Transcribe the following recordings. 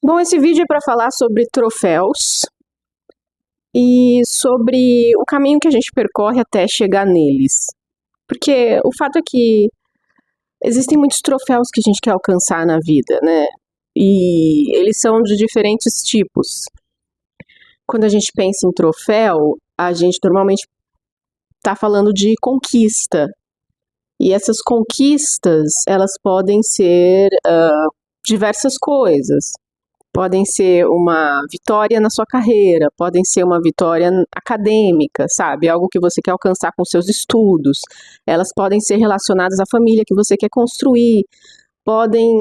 Bom, esse vídeo é para falar sobre troféus e sobre o caminho que a gente percorre até chegar neles. Porque o fato é que existem muitos troféus que a gente quer alcançar na vida, né? E eles são de diferentes tipos. Quando a gente pensa em troféu, a gente normalmente está falando de conquista. E essas conquistas, elas podem ser diversas coisas. Podem ser uma vitória na sua carreira, podem ser uma vitória acadêmica, sabe? Algo que você quer alcançar com seus estudos. Elas podem ser relacionadas à família que você quer construir, podem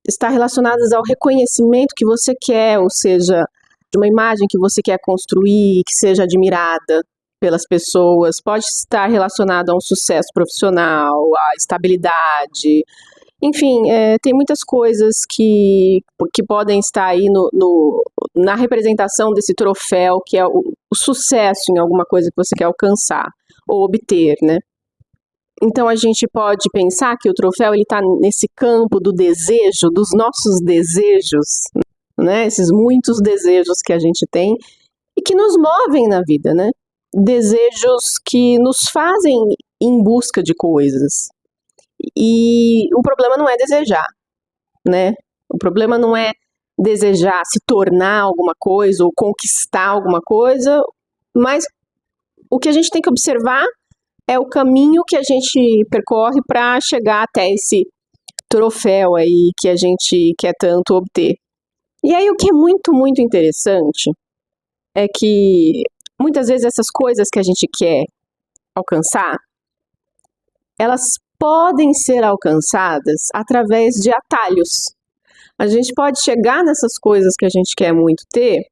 estar relacionadas ao reconhecimento que você quer, ou seja, de uma imagem que você quer construir, que seja admirada pelas pessoas, pode estar relacionado a um sucesso profissional, à estabilidade. Enfim, tem muitas coisas que podem estar aí na representação desse troféu, que é o sucesso em alguma coisa que você quer alcançar ou obter, né? Então a gente pode pensar que o troféu está nesse campo do desejo, dos nossos desejos, né? Esses muitos desejos que a gente tem e que nos movem na vida, né? Desejos que nos fazem ir em busca de coisas. E o problema não é desejar, né? O problema não é desejar se tornar alguma coisa ou conquistar alguma coisa, mas o que a gente tem que observar é o caminho que a gente percorre para chegar até esse troféu aí que a gente quer tanto obter. E aí o que é muito, muito interessante é que muitas vezes essas coisas que a gente quer alcançar, elas podem ser alcançadas através de atalhos. A gente pode chegar nessas coisas que a gente quer muito ter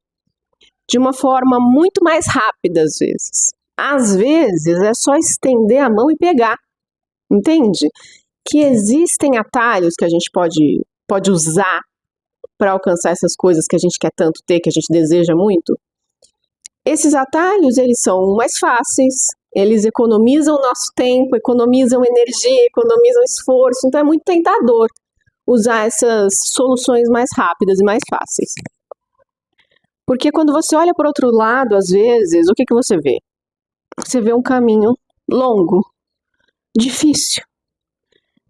de uma forma muito mais rápida, às vezes. Às vezes é só estender a mão e pegar, entende? Que existem atalhos que a gente pode usar para alcançar essas coisas que a gente quer tanto ter, que a gente deseja muito. Esses atalhos, eles são mais fáceis, eles economizam nosso tempo, economizam energia, economizam esforço, então é muito tentador usar essas soluções mais rápidas e mais fáceis. Porque quando você olha para o outro lado, às vezes, o que você vê? Você vê um caminho longo, difícil,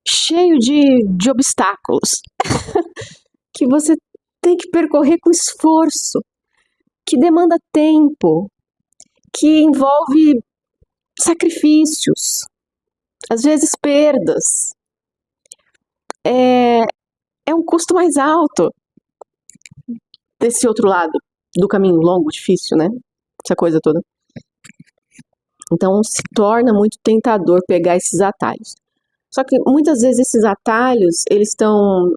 cheio de obstáculos, que você tem que percorrer com esforço, que demanda tempo, que envolve sacrifícios, às vezes perdas. É um custo mais alto desse outro lado do caminho longo, difícil, né? Essa coisa toda. Então se torna muito tentador pegar esses atalhos. Só que muitas vezes esses atalhos, eles estão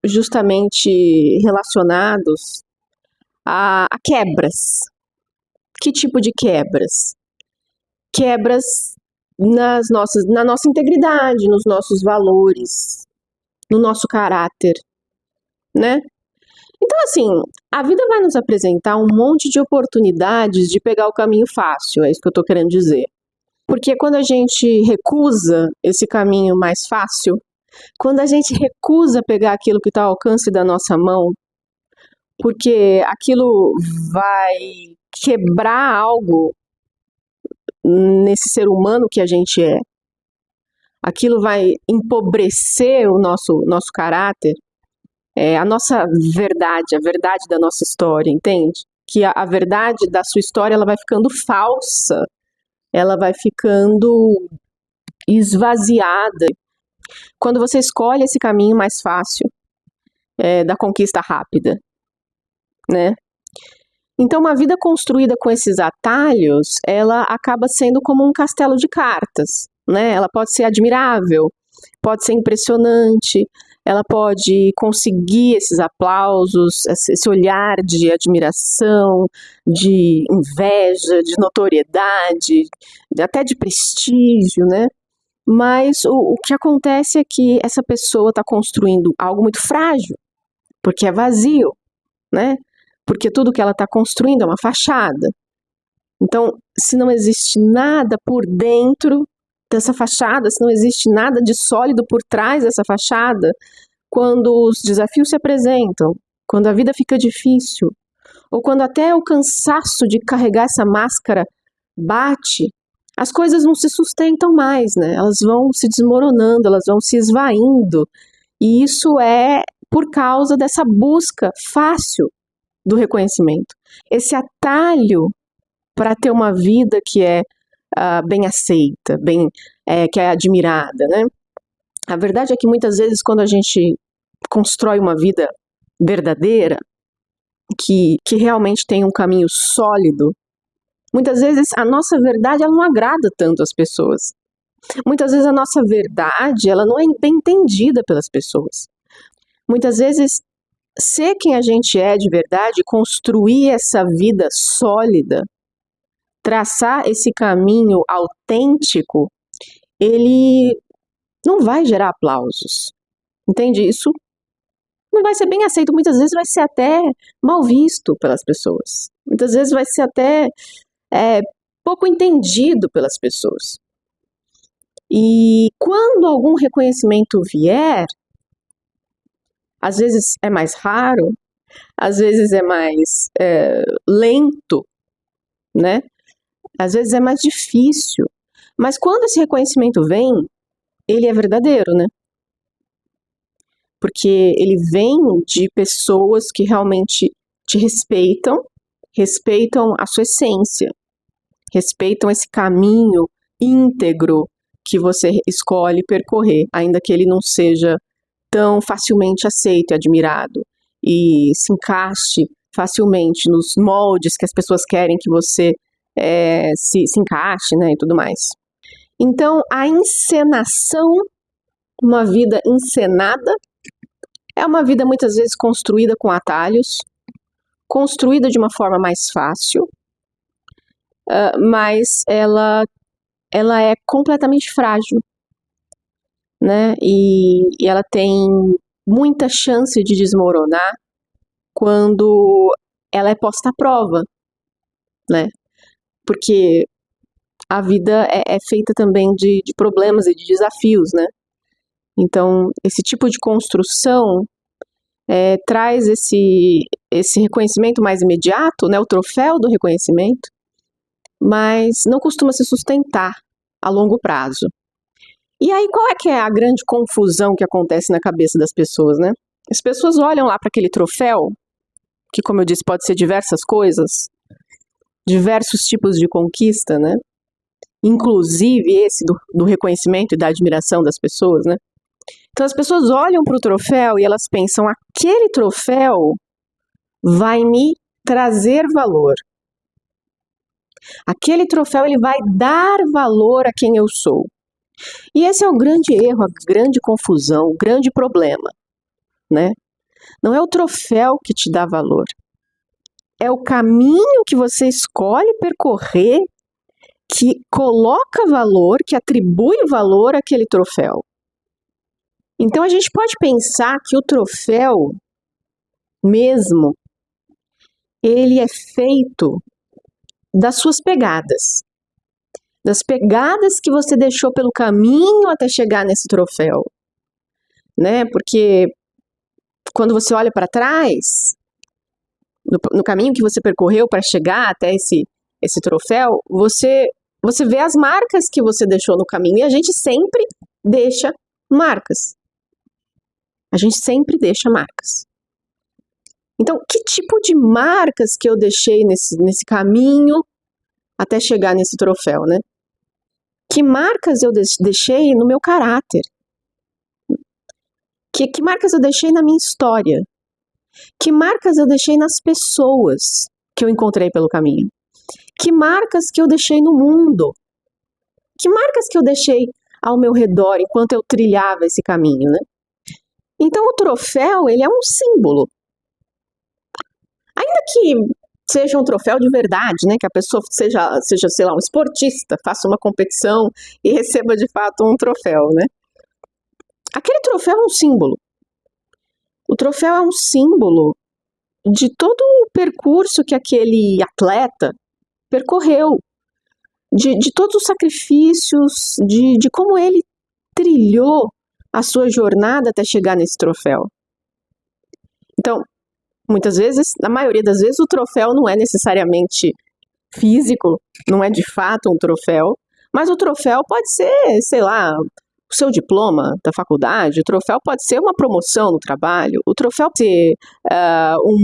justamente relacionados a quebras. Que tipo de quebras? Quebras na nossa integridade, nos nossos valores, no nosso caráter, né? Então, assim, a vida vai nos apresentar um monte de oportunidades de pegar o caminho fácil, é isso que eu tô querendo dizer. Porque quando a gente recusa esse caminho mais fácil, quando a gente recusa pegar aquilo que está ao alcance da nossa mão, porque aquilo vai quebrar algo nesse ser humano que a gente é, aquilo vai empobrecer o nosso caráter, a nossa verdade, a verdade da nossa história, entende? Que a verdade da sua história, ela vai ficando falsa, ela vai ficando esvaziada. Quando você escolhe esse caminho mais fácil, da conquista rápida, né? Então, uma vida construída com esses atalhos, ela acaba sendo como um castelo de cartas, né? Ela pode ser admirável, pode ser impressionante, ela pode conseguir esses aplausos, esse olhar de admiração, de inveja, de notoriedade, até de prestígio, né? Mas o que acontece é que essa pessoa está construindo algo muito frágil, porque é vazio, né? Porque tudo que ela está construindo é uma fachada. Então, se não existe nada por dentro dessa fachada, se não existe nada de sólido por trás dessa fachada, quando os desafios se apresentam, quando a vida fica difícil, ou quando até o cansaço de carregar essa máscara bate, as coisas não se sustentam mais, né? Elas vão se desmoronando, elas vão se esvaindo. E isso é por causa dessa busca fácil do reconhecimento. Esse atalho para ter uma vida que é bem aceita, que é admirada, né? A verdade é que muitas vezes quando a gente constrói uma vida verdadeira, que realmente tem um caminho sólido, muitas vezes a nossa verdade ela não agrada tanto as pessoas. Muitas vezes a nossa verdade ela não é bem entendida pelas pessoas. Muitas vezes ser quem a gente é de verdade, construir essa vida sólida, traçar esse caminho autêntico, ele não vai gerar aplausos. Entende? Isso não vai ser bem aceito. Muitas vezes vai ser até mal visto pelas pessoas. Muitas vezes vai ser até pouco entendido pelas pessoas. E quando algum reconhecimento vier, às vezes é mais raro, às vezes é mais lento, né? Às vezes é mais difícil. Mas quando esse reconhecimento vem, ele é verdadeiro, né? Porque ele vem de pessoas que realmente te respeitam, respeitam a sua essência, respeitam esse caminho íntegro que você escolhe percorrer, ainda que ele não seja tão facilmente aceito e admirado, e se encaixe facilmente nos moldes que as pessoas querem que você se encaixe, né, e tudo mais. Então, a encenação, uma vida encenada, é uma vida muitas vezes construída com atalhos, construída de uma forma mais fácil, mas ela é completamente frágil, né? E ela tem muita chance de desmoronar quando ela é posta à prova, né? Porque a vida é feita também de problemas e de desafios, né? Então, esse tipo de construção traz esse reconhecimento mais imediato, né? O troféu do reconhecimento, mas não costuma se sustentar a longo prazo. E aí, qual é que é a grande confusão que acontece na cabeça das pessoas, né? As pessoas olham lá para aquele troféu, que, como eu disse, pode ser diversas coisas, diversos tipos de conquista, né? Inclusive esse do reconhecimento e da admiração das pessoas, né? Então as pessoas olham para o troféu e elas pensam, aquele troféu vai me trazer valor. Aquele troféu ele vai dar valor a quem eu sou. E esse é o grande erro, a grande confusão, o grande problema, né? Não é o troféu que te dá valor. É o caminho que você escolhe percorrer que coloca valor, que atribui valor àquele troféu. Então a gente pode pensar que o troféu mesmo, ele é feito das suas pegadas. Das pegadas que você deixou pelo caminho até chegar nesse troféu, né? Porque quando você olha para trás, no caminho que você percorreu para chegar até esse troféu, você vê as marcas que você deixou no caminho, e a gente sempre deixa marcas. A gente sempre deixa marcas. Então, que tipo de marcas que eu deixei nesse caminho até chegar nesse troféu, né? Que marcas eu deixei no meu caráter? Que marcas eu deixei na minha história? Que marcas eu deixei nas pessoas que eu encontrei pelo caminho? Que marcas que eu deixei no mundo? Que marcas que eu deixei ao meu redor enquanto eu trilhava esse caminho, né? Então o troféu, ele é um símbolo. Ainda que seja um troféu de verdade, né? Que a pessoa seja, sei lá, um esportista, faça uma competição e receba de fato um troféu, né? Aquele troféu é um símbolo. O troféu é um símbolo de todo o percurso que aquele atleta percorreu, de todos os sacrifícios, de como ele trilhou a sua jornada até chegar nesse troféu. Então, Muitas vezes, na maioria das vezes, o troféu não é necessariamente físico, não é de fato um troféu, mas o troféu pode ser, sei lá, o seu diploma da faculdade, o troféu pode ser uma promoção no trabalho, o troféu pode ser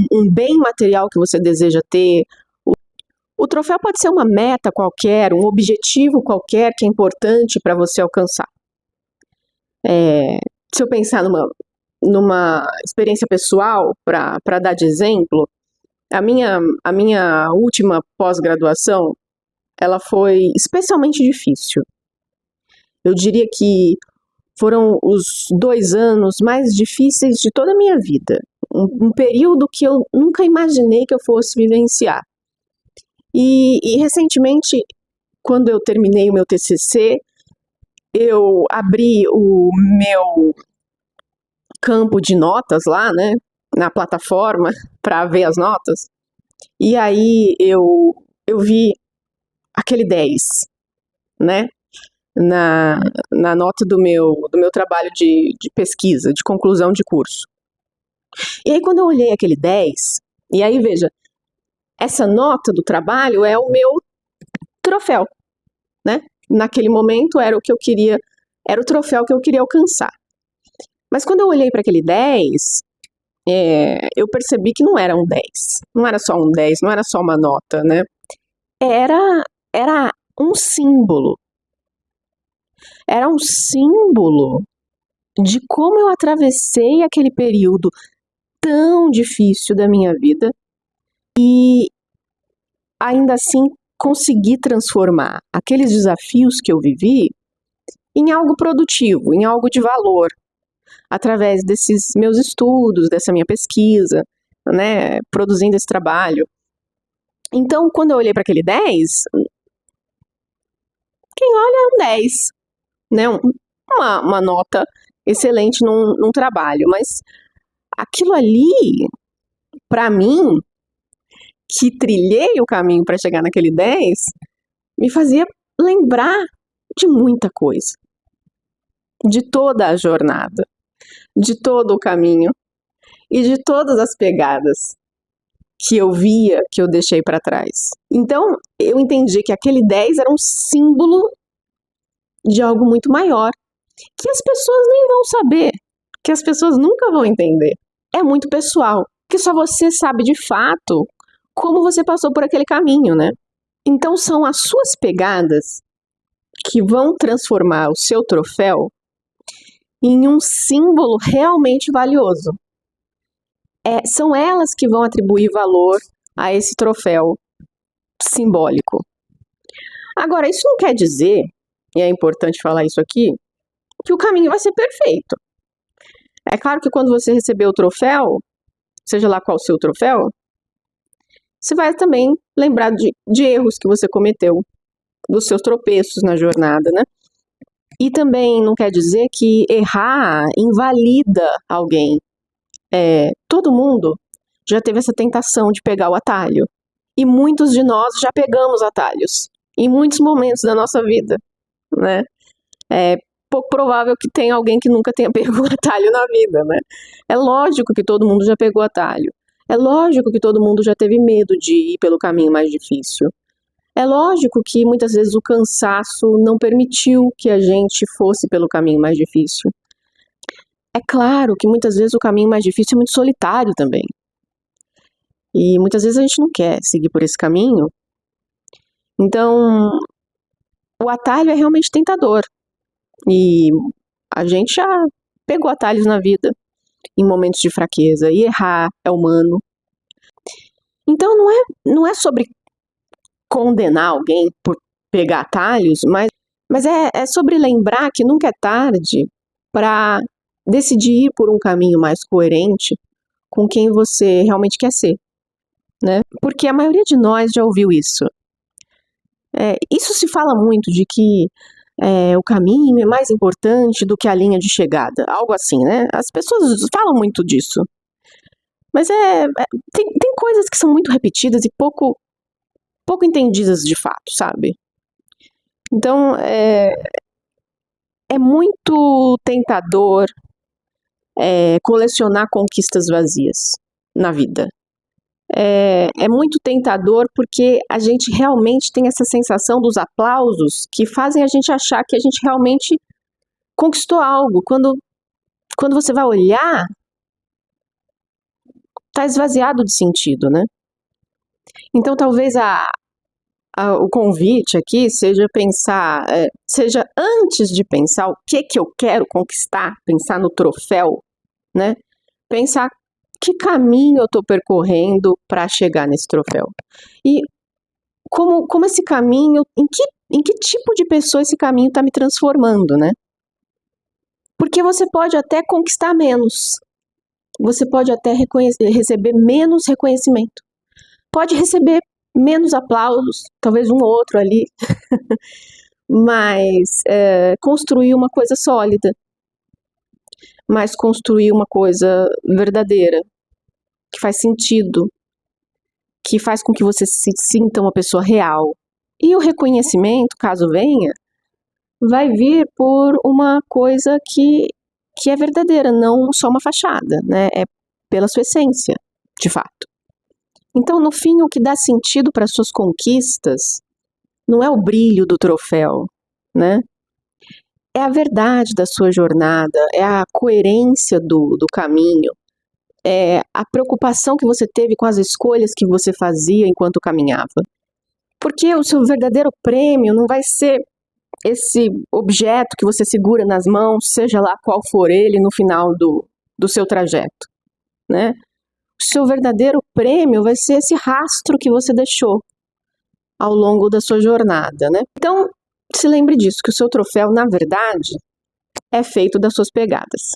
um bem material que você deseja ter, o troféu pode ser uma meta qualquer, um objetivo qualquer que é importante para você alcançar. Se eu pensar numa experiência pessoal, para dar de exemplo, a minha última pós-graduação, ela foi especialmente difícil. Eu diria que foram os 2 anos mais difíceis de toda a minha vida. Um período que eu nunca imaginei que eu fosse vivenciar. E recentemente, quando eu terminei o meu TCC, eu abri o meu campo de notas lá, né, na plataforma, para ver as notas. E aí eu vi aquele 10, né, na nota do meu trabalho de pesquisa, de conclusão de curso. E aí quando eu olhei aquele 10, e aí veja, essa nota do trabalho é o meu troféu, né? Naquele momento era o que eu queria, era o troféu que eu queria alcançar. Mas quando eu olhei para aquele 10, eu percebi que não era um 10, não era só um 10, não era só uma nota, né? Era um símbolo. Era um símbolo de como eu atravessei aquele período tão difícil da minha vida e ainda assim consegui transformar aqueles desafios que eu vivi em algo produtivo, em algo de valor, através desses meus estudos, dessa minha pesquisa, né, produzindo esse trabalho. Então, quando eu olhei para aquele 10, quem olha é um 10, né, uma nota excelente num trabalho, mas aquilo ali, para mim, que trilhei o caminho para chegar naquele 10, me fazia lembrar de muita coisa, de toda a jornada, de todo o caminho e de todas as pegadas que eu via, que eu deixei para trás. Então, eu entendi que aquele 10 era um símbolo de algo muito maior, que as pessoas nem vão saber, que as pessoas nunca vão entender. É muito pessoal, que só você sabe de fato como você passou por aquele caminho, né? Então, são as suas pegadas que vão transformar o seu troféu em um símbolo realmente valioso. São elas que vão atribuir valor a esse troféu simbólico. Agora, isso não quer dizer, e é importante falar isso aqui, que o caminho vai ser perfeito. É claro que quando você receber o troféu, seja lá qual o seu troféu, você vai também lembrar de erros que você cometeu, dos seus tropeços na jornada, né? E também não quer dizer que errar invalida alguém. Todo mundo já teve essa tentação de pegar o atalho. E muitos de nós já pegamos atalhos em muitos momentos da nossa vida, né? É pouco provável que tenha alguém que nunca tenha pego atalho na vida, né? É lógico que todo mundo já pegou atalho. É lógico que todo mundo já teve medo de ir pelo caminho mais difícil. É lógico que muitas vezes o cansaço não permitiu que a gente fosse pelo caminho mais difícil. É claro que muitas vezes o caminho mais difícil é muito solitário também. E muitas vezes a gente não quer seguir por esse caminho. Então, o atalho é realmente tentador. E a gente já pegou atalhos na vida, em momentos de fraqueza. E errar é humano. Então, não é sobre condenar alguém por pegar atalhos, mas é sobre lembrar que nunca é tarde para decidir ir por um caminho mais coerente com quem você realmente quer ser, né? Porque a maioria de nós já ouviu isso. Isso se fala muito de que o caminho é mais importante do que a linha de chegada, algo assim, né? As pessoas falam muito disso. Mas tem coisas que são muito repetidas e pouco entendidas de fato, sabe? Então, é muito tentador colecionar conquistas vazias na vida. é muito tentador porque a gente realmente tem essa sensação dos aplausos que fazem a gente achar que a gente realmente conquistou algo. Quando você vai olhar, tá esvaziado de sentido, né? Então talvez o convite aqui seja pensar, seja antes de pensar o que eu quero conquistar, pensar no troféu, né? Pensar que caminho eu estou percorrendo para chegar nesse troféu. E como esse caminho, em que tipo de pessoa esse caminho está me transformando, né? Porque você pode até conquistar menos, você pode até receber menos reconhecimento, pode receber menos aplausos, talvez um ou outro ali, mas construir uma coisa sólida, mas construir uma coisa verdadeira, que faz sentido, que faz com que você se sinta uma pessoa real. E o reconhecimento, caso venha, vai vir por uma coisa que é verdadeira, não só uma fachada, né? É pela sua essência, de fato. Então, no fim, o que dá sentido para as suas conquistas não é o brilho do troféu, né? É a verdade da sua jornada, é a coerência do caminho, é a preocupação que você teve com as escolhas que você fazia enquanto caminhava. Porque o seu verdadeiro prêmio não vai ser esse objeto que você segura nas mãos, seja lá qual for ele, no final do seu trajeto, né? O seu verdadeiro prêmio vai ser esse rastro que você deixou ao longo da sua jornada, né? Então, se lembre disso, que o seu troféu, na verdade, é feito das suas pegadas.